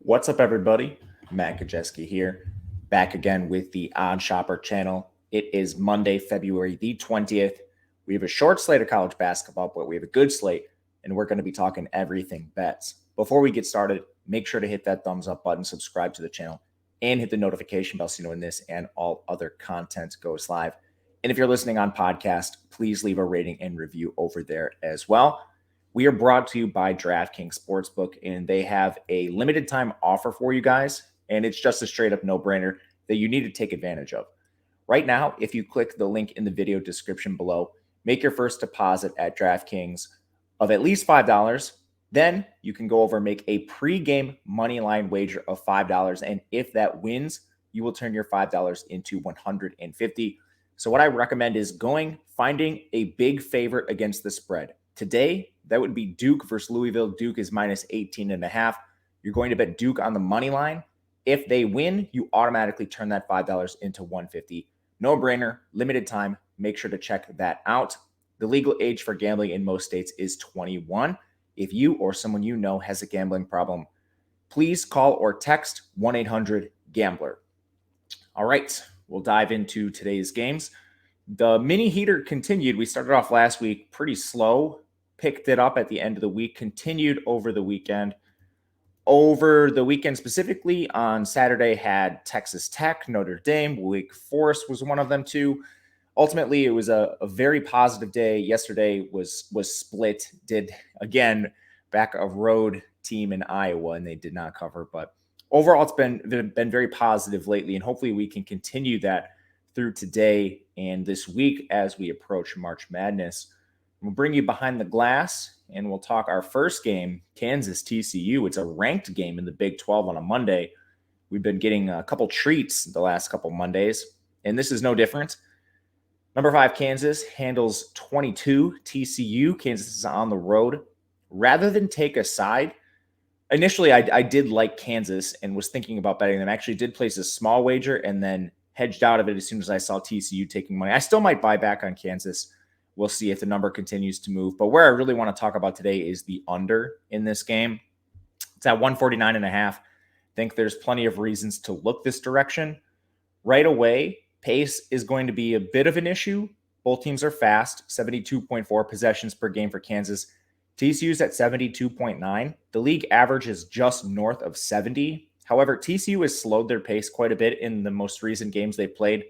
What's up, everybody? Matt Kajeski here, back again with the Odd Shopper channel. It is Monday, February the 20th. We have a short slate of college basketball, but we have a good slate, and we're going to be talking everything bets. Before we get started, make sure to hit that thumbs up button, subscribe to the channel, and hit the notification bell so you know when this and all other content goes live. And if you're listening on podcast, please leave a rating and review over there as well. We are brought to you by DraftKings Sportsbook, and they have a limited time offer for you guys, and it's just a straight up no-brainer that you need to take advantage of. Right now, if you click the link in the video description below, make your first deposit at DraftKings of at least $5. Then you can go over and make a pre-game money line wager of $5, and if that wins, you will turn your $5 into $150. So what I recommend is finding a big favorite against the spread. Today, that would be Duke versus Louisville. Duke is minus 18.5. You're going to bet Duke on the money line. If they win, you automatically turn that $5 into $150. No brainer, limited time. Make sure to check that out. The legal age for gambling in most states is 21. If you or someone you know has a gambling problem, please call or text 1-800-GAMBLER. All right, we'll dive into today's games. The mini heater continued. We started off last week pretty slow, picked it up at the end of the week, continued over the weekend. Over the weekend specifically, on Saturday had Texas Tech, Notre Dame, Wake Forest was one of them too. Ultimately, it was a very positive day. Yesterday was split. Did, again, back a road team in Iowa, and they did not cover. But overall, it's been very positive lately, and hopefully we can continue that through today and this week as we approach March Madness. We'll bring you behind the glass, and we'll talk our first game, Kansas TCU. It's a ranked game in the Big 12 on a Monday. We've been getting a couple treats the last couple Mondays, and this is no different. Number 5, Kansas handles 22 TCU. Kansas is on the road. Rather than take a side, initially I did like Kansas and was thinking about betting them. I actually did place a small wager and then hedged out of it as soon as I saw TCU taking money. I still might buy back on Kansas. We'll see if the number continues to move. But where I really want to talk about today is the under in this game. It's at 149.5. I think there's plenty of reasons to look this direction. Right away, pace is going to be a bit of an issue. Both teams are fast, 72.4 possessions per game for Kansas. TCU's at 72.9. The league average is just north of 70. However, TCU has slowed their pace quite a bit in the most recent games they played.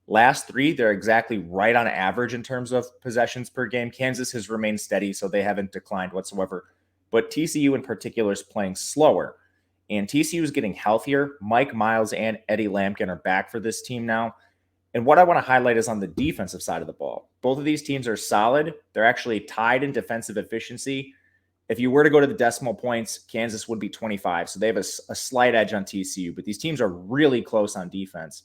Last 3, they're exactly right on average in terms of possessions per game. Kansas has remained steady, so they haven't declined whatsoever. But TCU in particular is playing slower. And TCU is getting healthier. Mike Miles and Eddie Lampkin are back for this team now. And what I want to highlight is on the defensive side of the ball. Both of these teams are solid. They're actually tied in defensive efficiency. If you were to go to the decimal points, Kansas would be 25. So they have a slight edge on TCU. But these teams are really close on defense.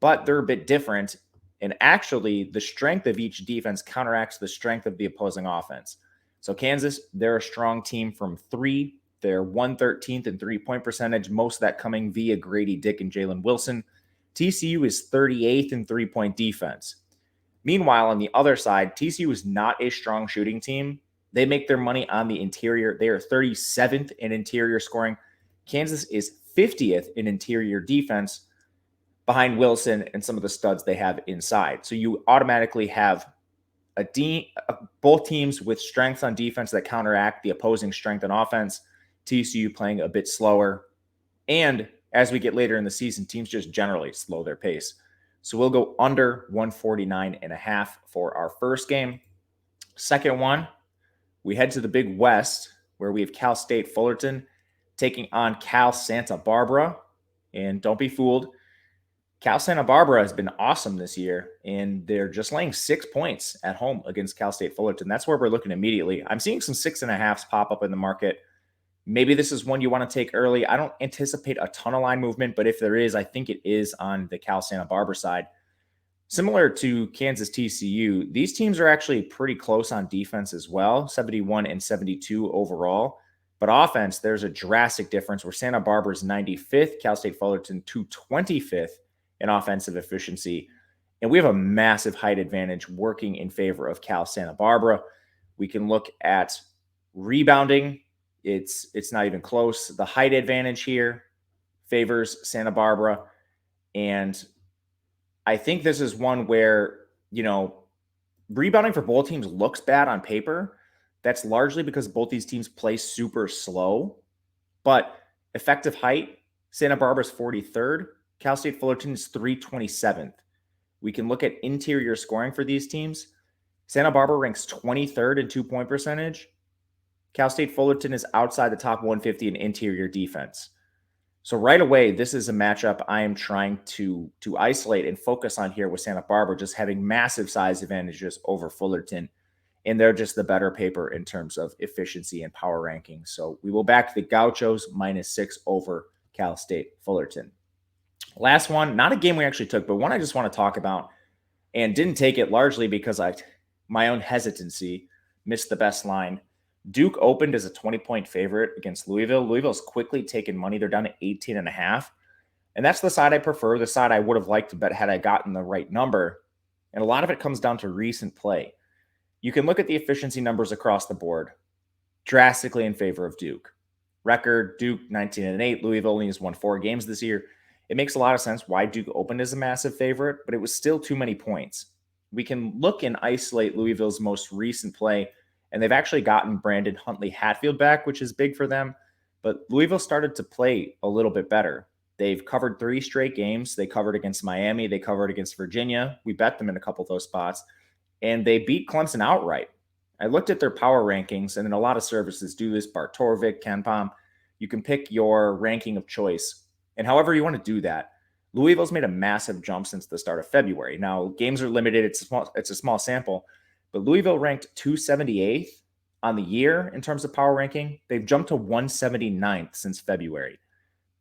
But they're a bit different. And actually, the strength of each defense counteracts the strength of the opposing offense. So Kansas, they're a strong team from 3. They're 113th in three-point percentage, most of that coming via Grady Dick and Jalen Wilson. TCU is 38th in three-point defense. Meanwhile, on the other side, TCU is not a strong shooting team. They make their money on the interior. They are 37th in interior scoring. Kansas is 50th in interior defense behind Wilson and some of the studs they have inside. So you automatically have both teams with strengths on defense that counteract the opposing strength on offense. TCU playing a bit slower. And as we get later in the season, teams just generally slow their pace. So we'll go under 149.5 for our first game. Second one, we head to the Big West, where we have Cal State Fullerton taking on Cal Santa Barbara. And don't be fooled, Cal Santa Barbara has been awesome this year, and they're just laying 6 points at home against Cal State Fullerton. That's where we're looking immediately. I'm seeing some 6.5s pop up in the market. Maybe this is one you want to take early. I don't anticipate a ton of line movement, but if there is, I think it is on the Cal Santa Barbara side. Similar to Kansas TCU, these teams are actually pretty close on defense as well, 71 and 72 overall. But offense, there's a drastic difference where Santa Barbara is 95th, Cal State Fullerton 225th in offensive efficiency. And we have a massive height advantage working in favor of Cal Santa Barbara. We can look at rebounding. It's not even close. The height advantage here favors Santa Barbara. And I think this is one where, rebounding for both teams looks bad on paper. That's largely because both these teams play super slow. But effective height, Santa Barbara's 43rd. Cal State Fullerton is 327th. We can look at interior scoring for these teams. Santa Barbara ranks 23rd in 2-point percentage. Cal State Fullerton is outside the top 150 in interior defense. So right away, this is a matchup I am trying to isolate and focus on here with Santa Barbara, just having massive size advantages over Fullerton. And they're just the better paper in terms of efficiency and power rankings. So we will back the Gauchos -6 over Cal State Fullerton. Last one, not a game we actually took, but one I just want to talk about and didn't take it largely because my own hesitancy missed the best line. Duke opened as a 20-point favorite against Louisville. Louisville's quickly taken money. They're down to 18.5. And that's the side I prefer, the side I would have liked to bet had I gotten the right number. And a lot of it comes down to recent play. You can look at the efficiency numbers across the board, drastically in favor of Duke. Record, Duke 19-8. Louisville only has won 4 games this year. It makes a lot of sense why Duke opened as a massive favorite, but it was still too many points. We can look and isolate Louisville's most recent play, and they've actually gotten Brandon Huntley-Hatfield back, which is big for them. But Louisville started to play a little bit better. They've covered 3 straight games. They covered against Miami. They covered against Virginia. We bet them in a couple of those spots. And they beat Clemson outright. I looked at their power rankings, and then a lot of services do this. Bartorvik, KenPom. You can pick your ranking of choice. And however you want to do that, Louisville's made a massive jump since the start of February. Now, games are limited. It's a small sample. But Louisville ranked 278th on the year in terms of power ranking. They've jumped to 179th since February.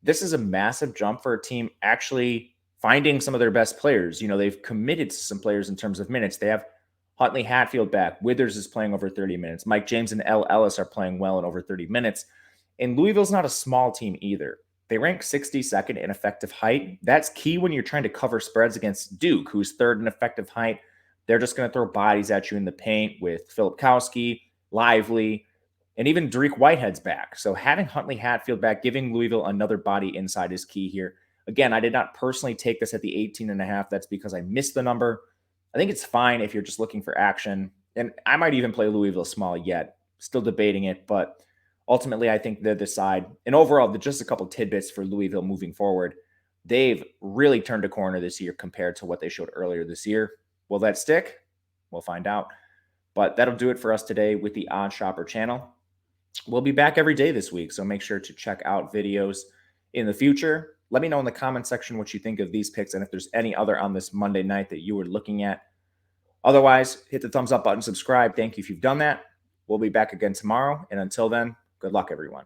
This is a massive jump for a team actually finding some of their best players. They've committed to some players in terms of minutes. They have Huntley-Hatfield back. Withers is playing over 30 minutes. Mike James and L. Ellis are playing well in over 30 minutes. And Louisville's not a small team either. They rank 62nd in effective height. That's key when you're trying to cover spreads against Duke, who's 3rd in effective height. They're just going to throw bodies at you in the paint with Filipkowski, Lively, and even Dariq Whitehead's back. So having Huntley-Hatfield back, giving Louisville another body inside is key here. Again, I did not personally take this at the 18.5. That's because I missed the number. I think it's fine if you're just looking for action. And I might even play Louisville small yet. Still debating it, but ultimately, I think they're the side. And overall, just a couple tidbits for Louisville moving forward. They've really turned a corner this year compared to what they showed earlier this year. Will that stick? We'll find out. But that'll do it for us today with the Odd Shopper channel. We'll be back every day this week, so make sure to check out videos in the future. Let me know in the comment section what you think of these picks and if there's any other on this Monday night that you were looking at. Otherwise, hit the thumbs up button, subscribe. Thank you if you've done that. We'll be back again tomorrow. And until then, good luck, everyone.